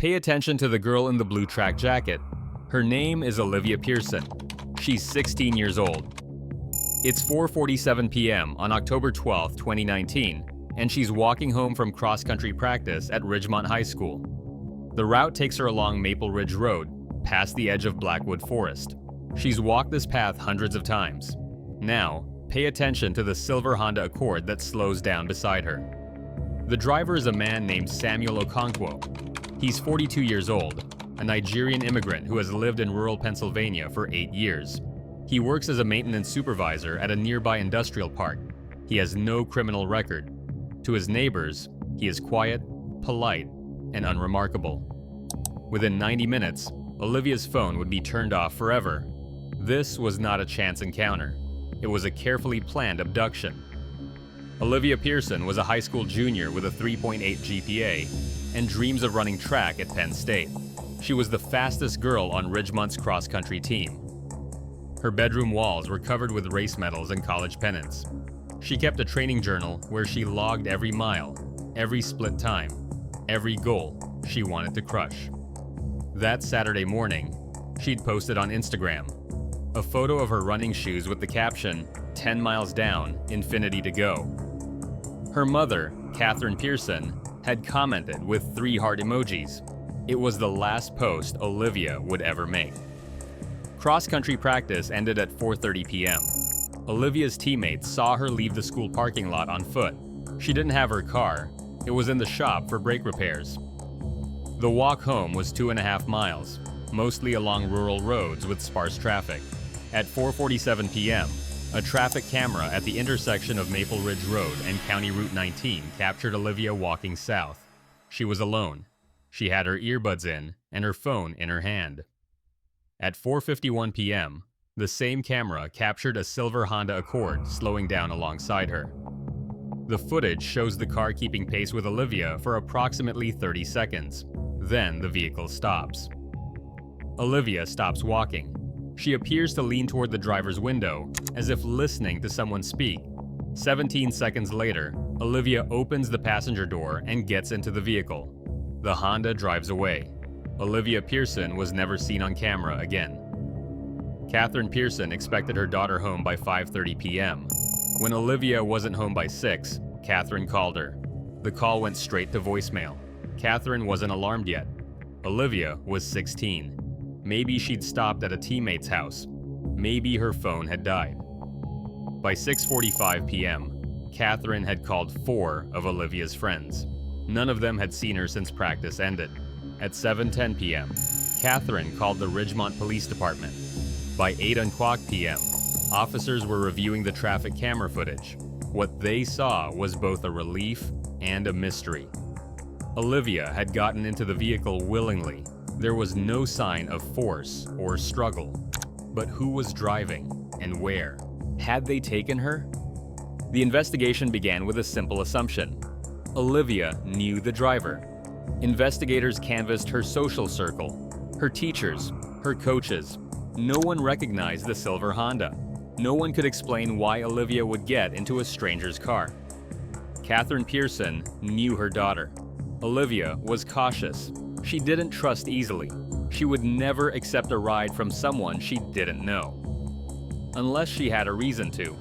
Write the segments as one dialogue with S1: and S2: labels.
S1: Pay attention to the girl in the blue track jacket. Her name is Olivia Pearson. She's 16 years old. It's 4:47 p.m. on October 12, 2019, and she's walking home from cross-country practice at Ridgemont High School. The route takes her along Maple Ridge Road, past the edge of Blackwood Forest. She's walked this path hundreds of times. Now, pay attention to the silver Honda Accord that slows down beside her. The driver is a man named Samuel Okonkwo. He's 42 years old, a Nigerian immigrant who has lived in rural Pennsylvania for 8 years. He works as a maintenance supervisor at a nearby industrial park. He has no criminal record. To his neighbors, he is quiet, polite, and unremarkable. Within 90 minutes, Olivia's phone would be turned off forever. This was not a chance encounter. It was a carefully planned abduction. Olivia Pearson was a high school junior with a 3.8 GPA and dreams of running track at Penn State. She was the fastest girl on Ridgemont's cross-country team. Her bedroom walls were covered with race medals and college pennants. She kept a training journal where she logged every mile, every split time, every goal she wanted to crush. That Saturday morning, she'd posted on Instagram a photo of her running shoes with the caption, "10 miles down, infinity to go." Her mother, Catherine Pearson, had commented with 3 heart emojis. It was the last post Olivia would ever make. Cross-country practice ended at 4:30 p.m. Olivia's teammates saw her leave the school parking lot on foot. She didn't have her car. It was in the shop for brake repairs. The walk home was 2.5 miles, mostly along rural roads with sparse traffic. At 4:47 p.m., a traffic camera at the intersection of Maple Ridge Road and County Route 19 captured Olivia walking south. She was alone. She had her earbuds in and her phone in her hand. At 4:51 p.m., the same camera captured a silver Honda Accord slowing down alongside her. The footage shows the car keeping pace with Olivia for approximately 30 seconds. Then the vehicle stops. Olivia stops walking. She appears to lean toward the driver's window, as if listening to someone speak. 17 seconds later, Olivia opens the passenger door and gets into the vehicle. The Honda drives away. Olivia Pearson was never seen on camera again. Catherine Pearson expected her daughter home by 5:30 p.m. When Olivia wasn't home by 6, Catherine called her. The call went straight to voicemail. Catherine wasn't alarmed yet. Olivia was 16. Maybe she'd stopped at a teammate's house. Maybe her phone had died. By 6:45 p.m., Catherine had called 4 of Olivia's friends. None of them had seen her since practice ended. At 7:10 p.m., Catherine called the Ridgemont Police Department. By 8:00 p.m., officers were reviewing the traffic camera footage. What they saw was both a relief and a mystery. Olivia had gotten into the vehicle willingly. There was no sign of force or struggle. But who was driving and where? Had they taken her? The investigation began with a simple assumption. Olivia knew the driver. Investigators canvassed her social circle, her teachers, her coaches. No one recognized the silver Honda. No one could explain why Olivia would get into a stranger's car. Catherine Pearson knew her daughter. Olivia was cautious. She didn't trust easily. She would never accept a ride from someone she didn't know. Unless she had a reason to.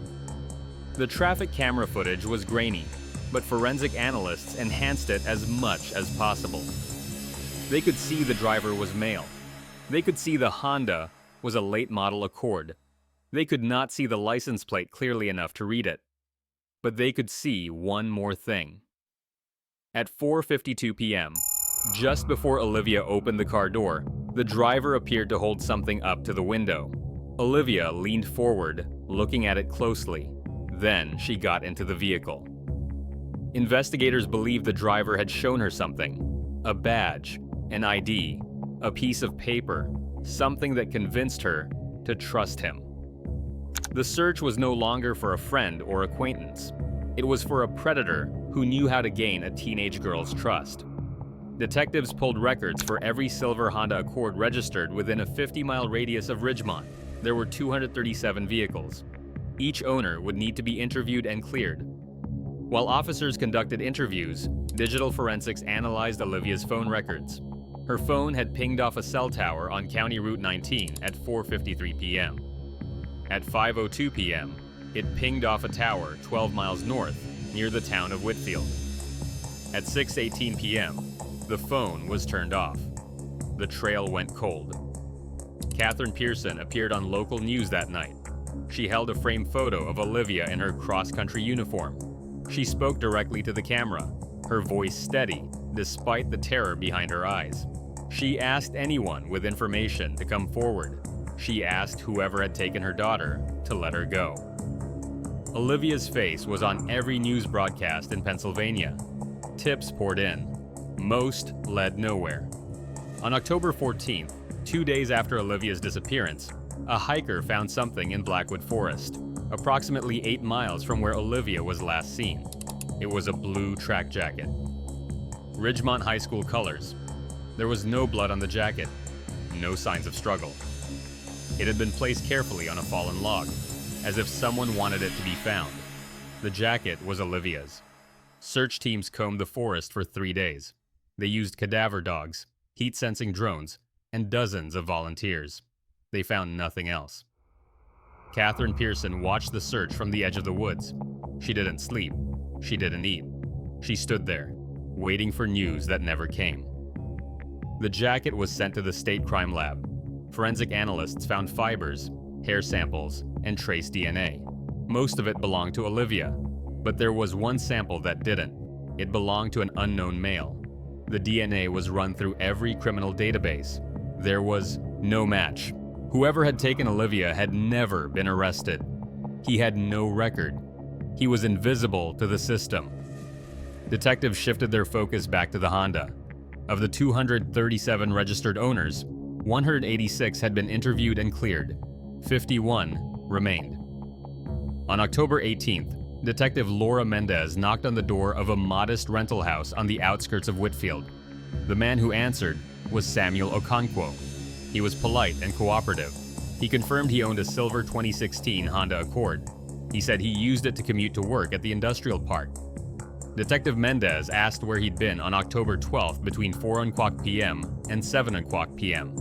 S1: The traffic camera footage was grainy, but forensic analysts enhanced it as much as possible. They could see the driver was male. They could see the Honda was a late model Accord. They could not see the license plate clearly enough to read it. But they could see one more thing. At 4:52 p.m., just before Olivia opened the car door, the driver appeared to hold something up to the window. Olivia leaned forward, looking at it closely. Then she got into the vehicle. Investigators believe the driver had shown her something. A badge, an ID, a piece of paper, something that convinced her to trust him. The search was no longer for a friend or acquaintance. It was for a predator who knew how to gain a teenage girl's trust. Detectives pulled records for every silver Honda Accord registered within a 50-mile radius of Ridgemont. There were 237 vehicles. Each owner would need to be interviewed and cleared. While officers conducted interviews, digital forensics analyzed Olivia's phone records. Her phone had pinged off a cell tower on County Route 19 at 4:53 p.m. At 5:02 p.m., it pinged off a tower 12 miles north near the town of Whitfield. At 6:18 p.m., the phone was turned off. The trail went cold. Catherine Pearson appeared on local news that night. She held a framed photo of Olivia in her cross-country uniform. She spoke directly to the camera, her voice steady despite the terror behind her eyes. She asked anyone with information to come forward. She asked whoever had taken her daughter to let her go. Olivia's face was on every news broadcast in Pennsylvania. Tips poured in. Most led nowhere. On October 14th, 2 days after Olivia's disappearance, a hiker found something in Blackwood Forest, approximately 8 miles from where Olivia was last seen. It was a blue track jacket. Ridgemont High School colors. There was no blood on the jacket, no signs of struggle. It had been placed carefully on a fallen log, as if someone wanted it to be found. The jacket was Olivia's. Search teams combed the forest for 3 days. They used cadaver dogs, heat-sensing drones, and dozens of volunteers. They found nothing else. Catherine Pearson watched the search from the edge of the woods. She didn't sleep. She didn't eat. She stood there, waiting for news that never came. The jacket was sent to the state crime lab. Forensic analysts found fibers, hair samples, and trace DNA. Most of it belonged to Olivia, but there was one sample that didn't. It belonged to an unknown male. The DNA was run through every criminal database. There was no match. Whoever had taken Olivia had never been arrested. He had no record. He was invisible to the system. Detectives shifted their focus back to the Honda. Of the 237 registered owners, 186 had been interviewed and cleared. 51 remained. On October 18th, Detective Laura Mendez knocked on the door of a modest rental house on the outskirts of Whitfield. The man who answered was Samuel Okonkwo. He was polite and cooperative. He confirmed he owned a silver 2016 Honda Accord. He said he used it to commute to work at the industrial park. Detective Mendez asked where he'd been on October 12th between 4:00 p.m. and 7:00 p.m.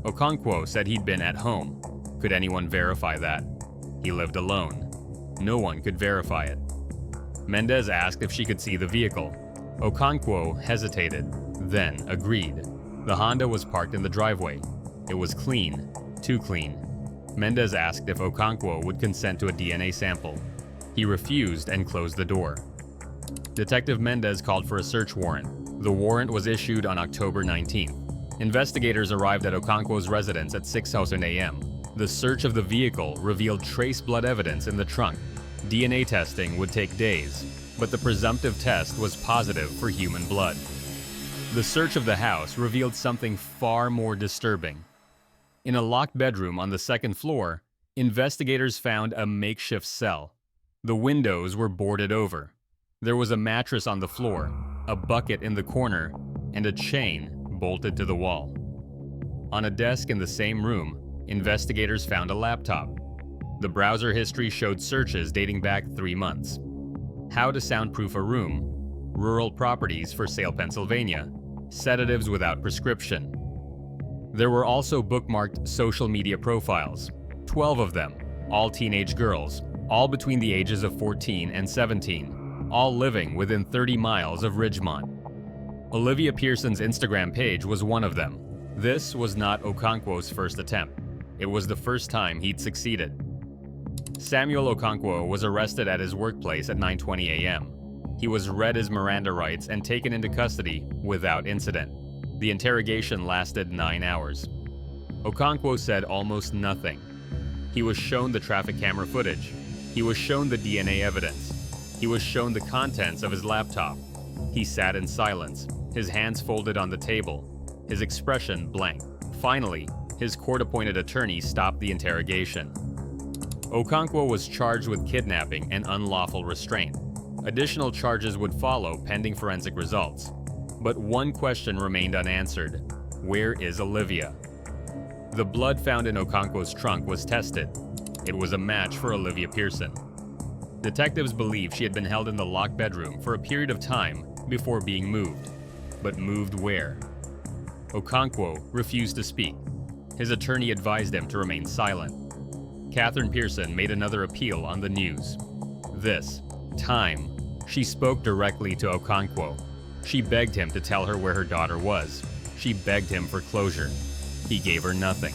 S1: Okonkwo said he'd been at home. Could anyone verify that? He lived alone. No one could verify it. Mendez asked if she could see the vehicle. Okonkwo hesitated, then agreed. The Honda was parked in the driveway. It was clean, too clean. Mendez asked if Okonkwo would consent to a DNA sample. He refused and closed the door. Detective Mendez called for a search warrant. The warrant was issued on October 19th. Investigators arrived at Okonkwo's residence at 6:00 a.m. The search of the vehicle revealed trace blood evidence in the trunk. DNA testing would take days, but the presumptive test was positive for human blood. The search of the house revealed something far more disturbing. In a locked bedroom on the second floor, investigators found a makeshift cell. The windows were boarded over. There was a mattress on the floor, a bucket in the corner, and a chain bolted to the wall. On a desk in the same room, investigators found a laptop. The browser history showed searches dating back 3 months. How to soundproof a room, rural properties for sale Pennsylvania, sedatives without prescription. There were also bookmarked social media profiles, 12 of them, all teenage girls, all between the ages of 14 and 17. All living within 30 miles of Ridgemont. Olivia Pearson's Instagram page was one of them. This was not Okonkwo's first attempt. It was the first time he'd succeeded. Samuel Okonkwo was arrested at his workplace at 9:20 a.m. He was read his Miranda rights and taken into custody without incident. The interrogation lasted 9 hours. Okonkwo said almost nothing. He was shown the traffic camera footage. He was shown the DNA evidence. He was shown the contents of his laptop. He sat in silence, his hands folded on the table, his expression blank. Finally, his court-appointed attorney stopped the interrogation. Okonkwo was charged with kidnapping and unlawful restraint. Additional charges would follow pending forensic results. But one question remained unanswered. Where is Olivia? The blood found in Okonkwo's trunk was tested. It was a match for Olivia Pearson. Detectives believe she had been held in the locked bedroom for a period of time before being moved. But moved where? Okonkwo refused to speak. His attorney advised him to remain silent. Catherine Pearson made another appeal on the news. This time, she spoke directly to Okonkwo. She begged him to tell her where her daughter was. She begged him for closure. He gave her nothing.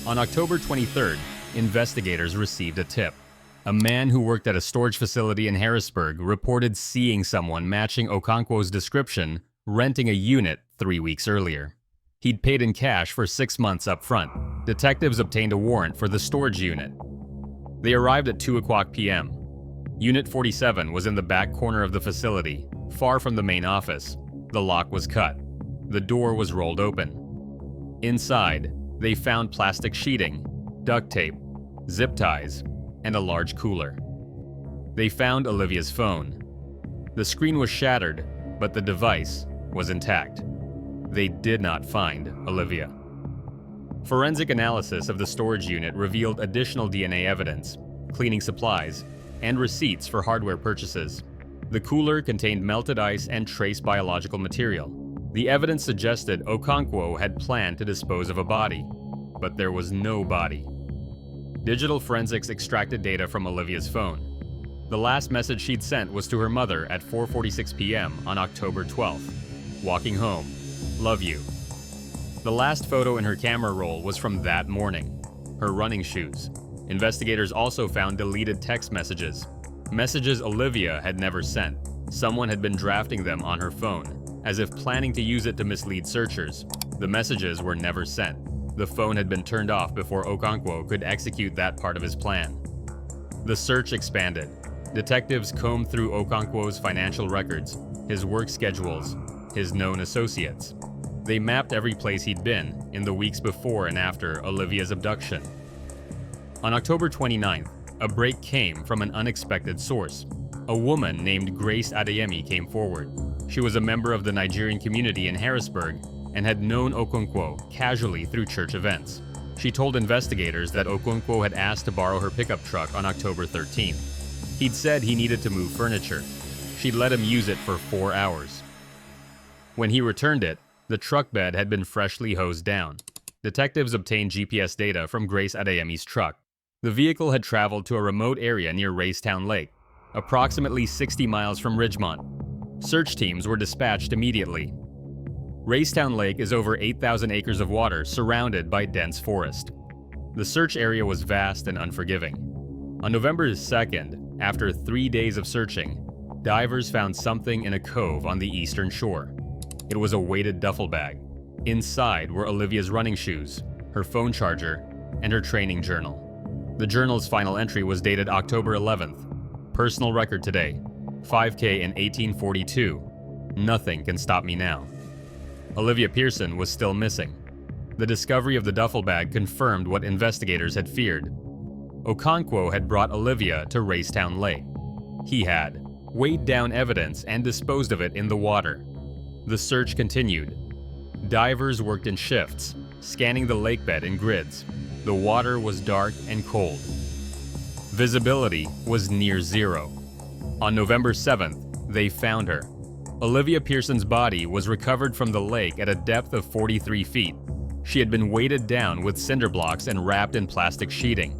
S1: On October 23rd, investigators received a tip. A man who worked at a storage facility in Harrisburg reported seeing someone matching Okonkwo's description renting a unit 3 weeks earlier. He'd paid in cash for 6 months up front. Detectives obtained a warrant for the storage unit. They arrived at 2:00 p.m. Unit 47 was in the back corner of the facility, far from the main office. The lock was cut. The door was rolled open. Inside, they found plastic sheeting, duct tape, zip ties, and a large cooler. They found Olivia's phone. The screen was shattered, but the device was intact. They did not find Olivia. Forensic analysis of the storage unit revealed additional DNA evidence, cleaning supplies, and receipts for hardware purchases. The cooler contained melted ice and trace biological material. The evidence suggested Okonkwo had planned to dispose of a body, but there was no body. Digital forensics extracted data from Olivia's phone. The last message she'd sent was to her mother at 4:46 p.m. on October 12th. Walking home. Love you. The last photo in her camera roll was from that morning. Her running shoes. Investigators also found deleted text messages. Messages Olivia had never sent. Someone had been drafting them on her phone, as if planning to use it to mislead searchers. The messages were never sent. The phone had been turned off before Okonkwo could execute that part of his plan. The search expanded. Detectives combed through Okonkwo's financial records, his work schedules, his known associates. They mapped every place he'd been in the weeks before and after Olivia's abduction. On October 29th, a break came from an unexpected source. A woman named Grace Adeyemi came forward. She was a member of the Nigerian community in Harrisburg and had known Okonkwo casually through church events. She told investigators that Okonkwo had asked to borrow her pickup truck on October 13th. He'd said he needed to move furniture. She'd let him use it for 4 hours. When he returned it, the truck bed had been freshly hosed down. Detectives obtained GPS data from Grace Adeyemi's truck. The vehicle had traveled to a remote area near Racetown Lake, approximately 60 miles from Ridgemont. Search teams were dispatched immediately. Racetown Lake is over 8,000 acres of water surrounded by dense forest. The search area was vast and unforgiving. On November 2nd, after 3 days of searching, divers found something in a cove on the eastern shore. It was a weighted duffel bag. Inside were Olivia's running shoes, her phone charger, and her training journal. The journal's final entry was dated October 11th. Personal record today, 5K in 1842. Nothing can stop me now. Olivia Pearson was still missing. The discovery of the duffel bag confirmed what investigators had feared. Okonkwo had brought Olivia to Racetown Lake. He had weighed down evidence and disposed of it in the water. The search continued. Divers worked in shifts, scanning the lakebed in grids. The water was dark and cold. Visibility was near zero. On November 7th, they found her. Olivia Pearson's body was recovered from the lake at a depth of 43 feet. She had been weighted down with cinder blocks and wrapped in plastic sheeting.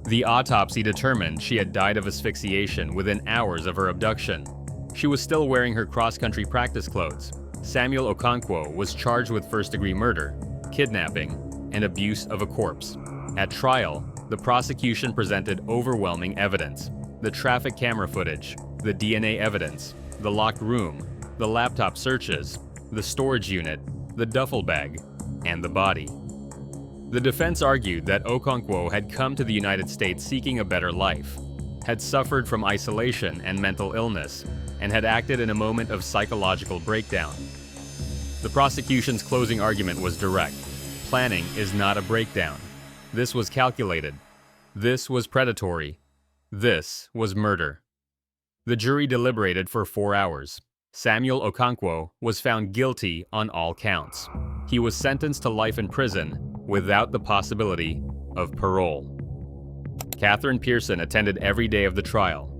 S1: The autopsy determined she had died of asphyxiation within hours of her abduction. She was still wearing her cross-country practice clothes. Samuel Okonkwo was charged with first-degree murder, kidnapping, and abuse of a corpse. At trial, the prosecution presented overwhelming evidence: the traffic camera footage, the DNA evidence, the locked room, the laptop searches, the storage unit, the duffel bag, and the body. The defense argued that Okonkwo had come to the United States seeking a better life, had suffered from isolation and mental illness, and had acted in a moment of psychological breakdown. The prosecution's closing argument was direct. Planning is not a breakdown. This was calculated. This was predatory. This was murder. The jury deliberated for 4 hours. Samuel Okonkwo was found guilty on all counts. He was sentenced to life in prison without the possibility of parole. Catherine Pearson attended every day of the trial.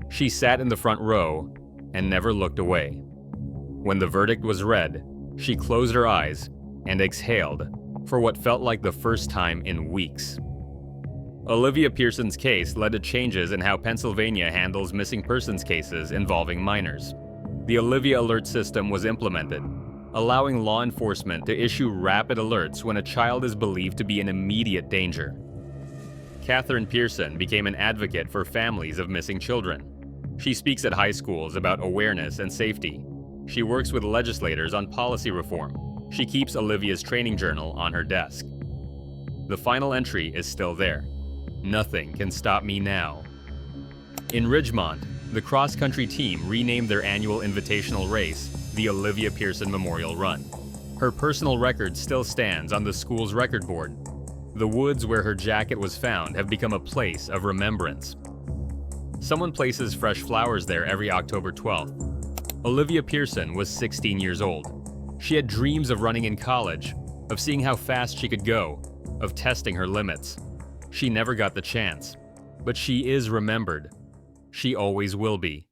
S1: She sat in the front row and never looked away. When the verdict was read, she closed her eyes and exhaled for what felt like the first time in weeks. Olivia Pearson's case led to changes in how Pennsylvania handles missing persons cases involving minors. The Olivia Alert system was implemented, allowing law enforcement to issue rapid alerts when a child is believed to be in immediate danger. Catherine Pearson became an advocate for families of missing children. She speaks at high schools about awareness and safety. She works with legislators on policy reform. She keeps Olivia's training journal on her desk. The final entry is still there. Nothing can stop me now. In Ridgemont, the cross-country team renamed their annual invitational race the Olivia Pearson Memorial Run. Her personal record still stands on the school's record board. The woods where her jacket was found have become a place of remembrance. Someone places fresh flowers there every October 12th. Olivia Pearson was 16 years old. She had dreams of running in college, of seeing how fast she could go, of testing her limits. She never got the chance, but she is remembered. She always will be.